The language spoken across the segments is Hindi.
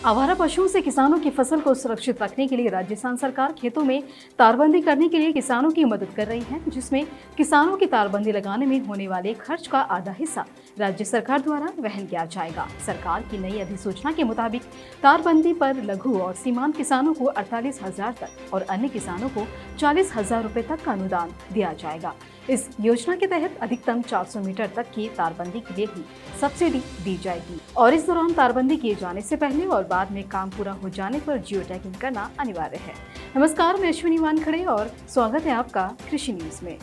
आवारा पशुओं से किसानों की फसल को सुरक्षित रखने के लिए राजस्थान सरकार खेतों में तारबंदी करने के लिए किसानों की मदद कर रही है, जिसमें किसानों की तारबंदी लगाने में होने वाले खर्च का आधा हिस्सा राज्य सरकार द्वारा वहन किया जाएगा। सरकार की नई अधिसूचना के मुताबिक तारबंदी पर लघु और सीमांत किसानों को 48,000 तक और अन्य किसानों को 40,000 रुपए तक का अनुदान दिया जाएगा। इस योजना के तहत अधिकतम 400 मीटर तक की तारबंदी के लिए ही सब्सिडी दी जाएगी और इस दौरान तारबंदी किए जाने से पहले और बाद में काम पूरा हो जाने पर जियो टैगिंग करना अनिवार्य है। नमस्कार, मैं अश्विनी वानखड़े और स्वागत है आपका कृषि न्यूज में।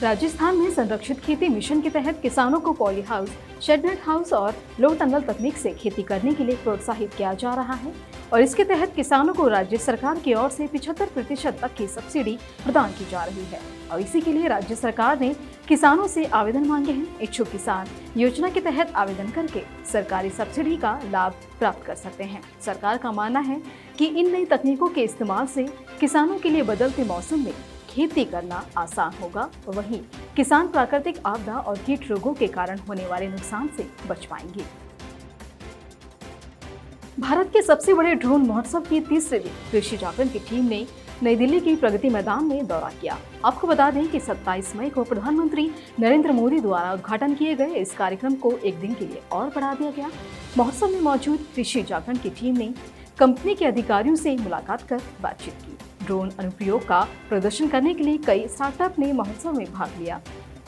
राजस्थान में संरक्षित खेती मिशन के तहत किसानों को पॉली हाउस, शेडनेट हाउस और लो टनल तकनीक से खेती करने के लिए प्रोत्साहित किया जा रहा है और इसके तहत किसानों को राज्य सरकार की ओर से 75% तक की सब्सिडी प्रदान की जा रही है और इसी के लिए राज्य सरकार ने किसानों से आवेदन मांगे हैं। इच्छुक किसान योजना के तहत आवेदन करके सरकारी सब्सिडी का लाभ प्राप्त कर सकते हैं। सरकार का मानना है कि इन नई तकनीकों के इस्तेमाल से किसानों के लिए बदलते मौसम में खेती करना आसान होगा, वहीं किसान प्राकृतिक आपदा और कीट रोगों के कारण होने वाले नुकसान से बच पाएंगे। भारत के सबसे बड़े ड्रोन महोत्सव के तीसरे दिन कृषि जागरण की टीम ने नई दिल्ली की प्रगति मैदान में दौरा किया। आपको बता दें कि 27 मई को प्रधानमंत्री नरेंद्र मोदी द्वारा उद्घाटन किए गए इस कार्यक्रम को एक दिन के लिए और बढ़ा दिया गया। महोत्सव में मौजूद कृषि जागरण की टीम ने कंपनी के अधिकारियों से मुलाकात कर बातचीत की। ड्रोन अनुप्रयोग का प्रदर्शन करने के लिए कई स्टार्टअप ने महोत्सव में भाग लिया।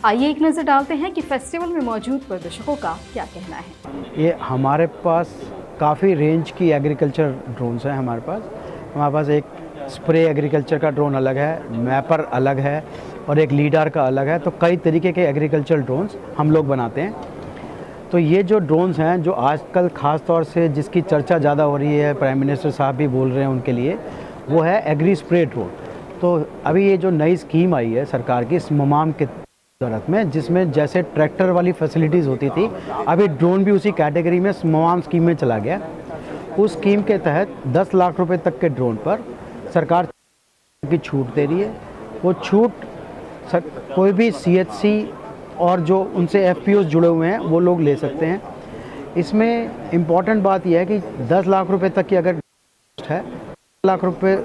आइए एक नजर डालते हैं कि फेस्टिवल में मौजूद प्रदर्शकों का क्या कहना है। ये हमारे पास काफ़ी रेंज की एग्रीकल्चर ड्रोन्स हैं। हमारे पास एक स्प्रे एग्रीकल्चर का ड्रोन अलग है, मैपर अलग है और एक लीडर का अलग है। तो कई तरीके के एग्रीकल्चर ड्रोन्स हम लोग बनाते हैं। तो ये जो ड्रोन्स हैं जो आजकल ख़ास तौर से जिसकी चर्चा ज़्यादा हो रही है, प्राइम मिनिस्टर साहब भी बोल रहे हैं उनके लिए, वो है एग्री स्प्रे ड्रोन। तो अभी ये जो नई स्कीम आई है सरकार की स्ममाम के तहत में, जिसमें जैसे ट्रैक्टर वाली फैसिलिटीज़ होती थी, अभी ड्रोन भी उसी कैटेगरी में स्ममाम स्कीम में चला गया। उस स्कीम के तहत 10 लाख रुपए तक के ड्रोन पर सरकार की छूट दे रही है। वो छूट कोई भी CHC और जो उनसे FPOs जुड़े हुए हैं वो लोग ले सकते हैं। इसमें इम्पॉर्टेंट बात यह है कि 10 लाख रुपए तक की अगर है, 10 लाख रुपए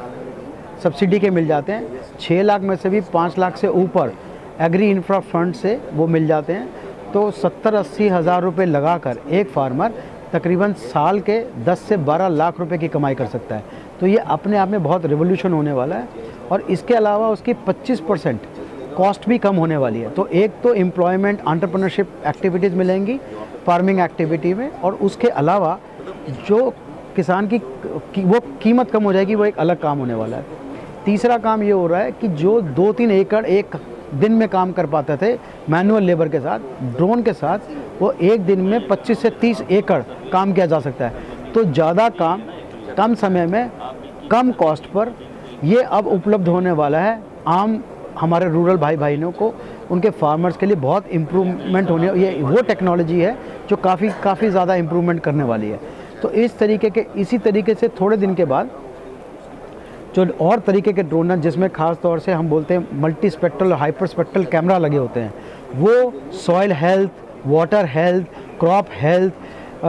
सब्सिडी के मिल जाते हैं। 6 लाख में से भी 5 लाख से ऊपर एग्री इंफ्रा फंड से वो मिल जाते हैं। तो 70-80 हज़ार रुपये लगाकर एक फार्मर तकरीबन साल के 10 से 12 लाख रुपए की कमाई कर सकता है। तो ये अपने आप में बहुत रिवोल्यूशन होने वाला है और इसके अलावा उसकी 25% कॉस्ट भी कम होने वाली है। तो एक तो एम्प्लॉयमेंट, एंटरप्रेन्योरशिप एक्टिविटीज़ मिलेंगी फार्मिंग एक्टिविटी में, और उसके अलावा जो किसान की वो कीमत कम हो जाएगी, वो एक अलग काम होने वाला है। तीसरा काम ये हो रहा है कि जो 2-3 एकड़ एक दिन में काम कर पाते थे मैनुअल लेबर के साथ, ड्रोन के साथ वो एक दिन में 25 से 30 एकड़ काम किया जा सकता है। तो ज़्यादा काम कम समय में कम कॉस्ट पर ये अब उपलब्ध होने वाला है आम हमारे रूरल भाई बहनों को, उनके फार्मर्स के लिए बहुत इम्प्रूवमेंट होने, ये वो टेक्नोलॉजी है जो काफ़ी ज़्यादा इम्प्रूवमेंट करने वाली है। तो इसी तरीके से थोड़े दिन के बाद जो और तरीके के ड्रोन हैं, जिसमें ख़ास तौर से हम बोलते हैं मल्टी स्पेक्ट्रल और हाइपर स्पेक्ट्रल कैमरा लगे होते हैं, वो soil health, water health, crop health,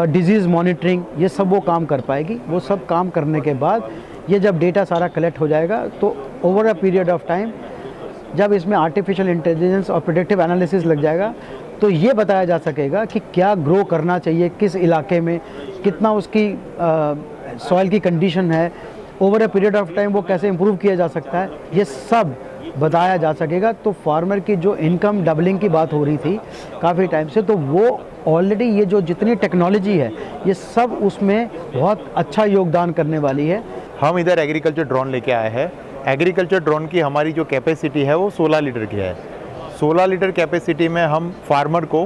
disease monitoring, ये सब वो काम कर पाएगी। वो सब काम करने के बाद ये जब डेटा सारा कलेक्ट हो जाएगा तो over a period of time जब इसमें आर्टिफिशियल इंटेलिजेंस और प्रेडिक्टिव एनालिसिस लग जाएगा तो ये बताया जा सकेगा कि क्या ग्रो करना चाहिए, किस इलाके में कितना उसकी सॉइल की कंडीशन है, over a period of time वो कैसे इम्प्रूव किया जा सकता है, ये सब बताया जा सकेगा। तो फार्मर की जो इनकम डबलिंग की बात हो रही थी काफ़ी टाइम से, तो वो ऑलरेडी ये जो जितनी टेक्नोलॉजी है ये सब उसमें बहुत अच्छा योगदान करने वाली है। हम इधर एग्रीकल्चर ड्रोन लेके आए हैं। एग्रीकल्चर ड्रोन की हमारी जो कैपेसिटी है वो 16 लीटर की है। 16 लीटर कैपेसिटी में हम फार्मर को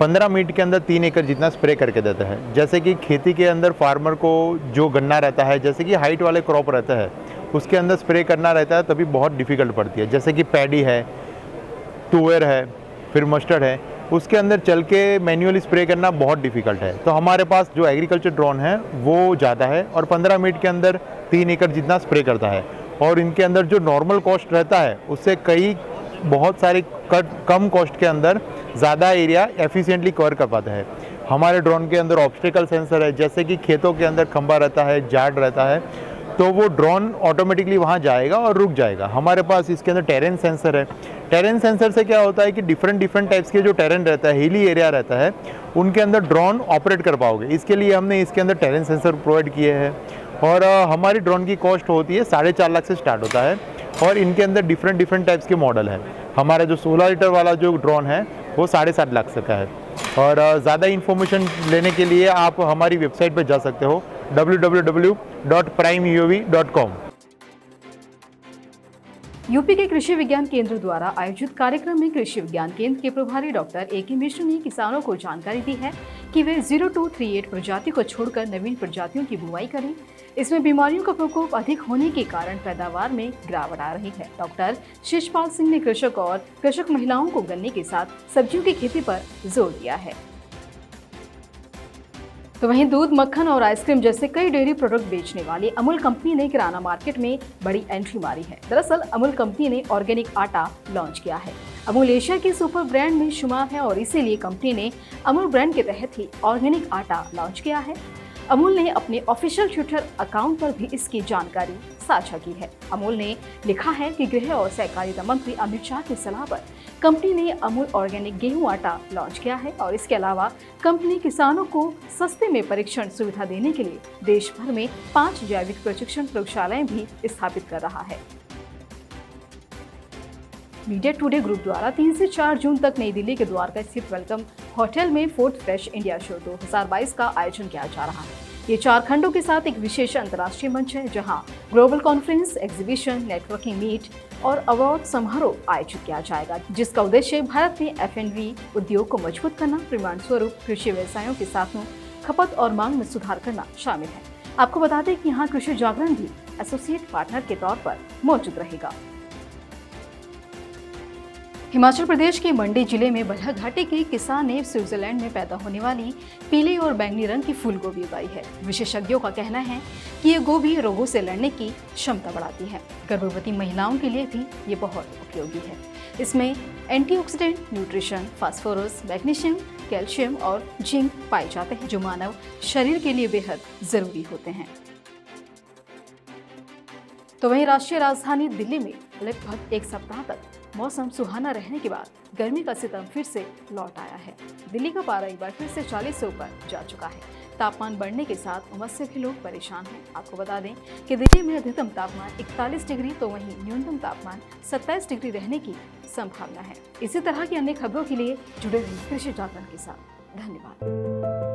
15 मिनट के अंदर 3 एकड़ जितना स्प्रे करके देता है। जैसे कि खेती के अंदर फार्मर को जो गन्ना रहता है, जैसे कि हाइट वाले क्रॉप रहता है, उसके अंदर स्प्रे करना रहता है तभी बहुत डिफ़िकल्ट पड़ती है। जैसे कि पैडी है, तुअर है, फिर मस्टर्ड है, उसके अंदर चल के मैन्युअली स्प्रे करना बहुत डिफ़िकल्ट है। तो हमारे पास जो एग्रीकल्चर ड्रोन है वो ज़्यादा है और 15 मिनट के अंदर 3 एकड़ जितना स्प्रे करता है। और इनके अंदर जो नॉर्मल कॉस्ट रहता है उससे बहुत सारे कम कॉस्ट के अंदर ज़्यादा एरिया एफिशिएंटली कवर कर पाता है। हमारे ड्रोन के अंदर ऑब्स्टिकल सेंसर है, जैसे कि खेतों के अंदर खंबा रहता है, जाड़ रहता है, तो वो ड्रोन ऑटोमेटिकली वहाँ जाएगा और रुक जाएगा। हमारे पास इसके अंदर टेरेन सेंसर है। टेरेन सेंसर से क्या होता है कि डिफरेंट टाइप्स के जो टेरेन रहता है, हिली एरिया रहता है, उनके अंदर ड्रोन ऑपरेट कर पाओगे। इसके लिए हमने इसके अंदर टेरेन सेंसर प्रोवाइड किए हैं। और हमारी ड्रोन की कॉस्ट होती है 4.5 लाख से स्टार्ट होता है, और इनके अंदर डिफरेंट टाइप्स के मॉडल हैं। हमारा जो 16 लीटर वाला जो ड्रोन है वो 7.5 लाख से का है। और ज़्यादा इन्फॉर्मेशन लेने के लिए आप हमारी वेबसाइट पर जा सकते हो www.primeuav.com। यूपी के कृषि विज्ञान केंद्र द्वारा आयोजित कार्यक्रम में कृषि विज्ञान केंद्र के प्रभारी डॉक्टर A.K. मिश्र ने किसानों को जानकारी दी है कि वे 0238 प्रजाति को छोड़कर नवीन प्रजातियों की बुवाई करें। इसमें बीमारियों का प्रकोप अधिक होने के कारण पैदावार में गिरावट आ रही है। डॉक्टर शिषपाल सिंह ने कृषक और कृषक महिलाओं को गन्ने के साथ सब्जियों की खेती पर जोर दिया है। तो वहीं दूध, मक्खन और आइसक्रीम जैसे कई डेयरी प्रोडक्ट बेचने वाली अमूल कंपनी ने किराना मार्केट में बड़ी एंट्री मारी है। दरअसल अमूल कंपनी ने ऑर्गेनिक आटा लॉन्च किया है। अमूल एशिया की सुपर ब्रांड में शुमार है और इसीलिए कंपनी ने अमूल ब्रांड के तहत ही ऑर्गेनिक आटा लॉन्च किया है। अमूल ने अपने ऑफिशियल ट्विटर अकाउंट पर भी इसकी जानकारी साझा की है। अमूल ने लिखा है कि गृह और सहकारिता मंत्री अमित शाह की सलाह पर कंपनी ने अमूल ऑर्गेनिक गेहूं आटा लॉन्च किया है और इसके अलावा कंपनी किसानों को सस्ते में परीक्षण सुविधा देने के लिए देश भर में 5 जैविक प्रशिक्षण प्रयोगशालाएं भी स्थापित कर रहा है। मीडिया टुडे ग्रुप द्वारा 3 से 4 जून तक नई दिल्ली के द्वारका स्थित वेलकम होटल में फोर्थ फ्रेश इंडिया शो 2022 का आयोजन किया जा रहा है। ये 4 खंडों के साथ एक विशेष अंतर्राष्ट्रीय मंच है, जहां global conference, exhibition, networking meet और अवार्ड समारोह आयोजित किया जाएगा, जिसका उद्देश्य भारत में F&B उद्योग को मजबूत करना, परिणाम स्वरूप कृषि व्यवसायों के साथों खपत और मांग में सुधार करना शामिल है। आपको बता दें कि यहाँ कृषि जागरण भी एसोसिएट पार्टनर के तौर पर मौजूद रहेगा। हिमाचल प्रदेश के मंडी जिले में बल्ह घाटी के किसान ने स्विट्जरलैंड में पैदा होने वाली पीले और बैंगनी रंग की फूल गोभी उगाई है। विशेषज्ञों का कहना है कि ये गोभी रोगों से लड़ने की क्षमता बढ़ाती है। गर्भवती महिलाओं के लिए भी ये बहुत उपयोगी है। इसमें antioxidant, nutrition, phosphorus, magnesium, calcium और जिंक पाए जाते हैं, जो मानव शरीर के लिए बेहद जरूरी होते हैं। तो वहीं राष्ट्रीय राजधानी दिल्ली में लगभग 1 सप्ताह तक मौसम सुहाना रहने के बाद गर्मी का सितम फिर से लौट आया है। दिल्ली का पारा एक बार फिर से 40 से ऊपर जा चुका है। तापमान बढ़ने के साथ उमस से भी लोग परेशान हैं। आपको बता दें कि दिल्ली में अधिकतम तापमान 41 डिग्री तो वहीं न्यूनतम तापमान 27 डिग्री रहने की संभावना है। इसी तरह की अन्य खबरों के लिए जुड़े रहिए कृषि जागरण के साथ। धन्यवाद।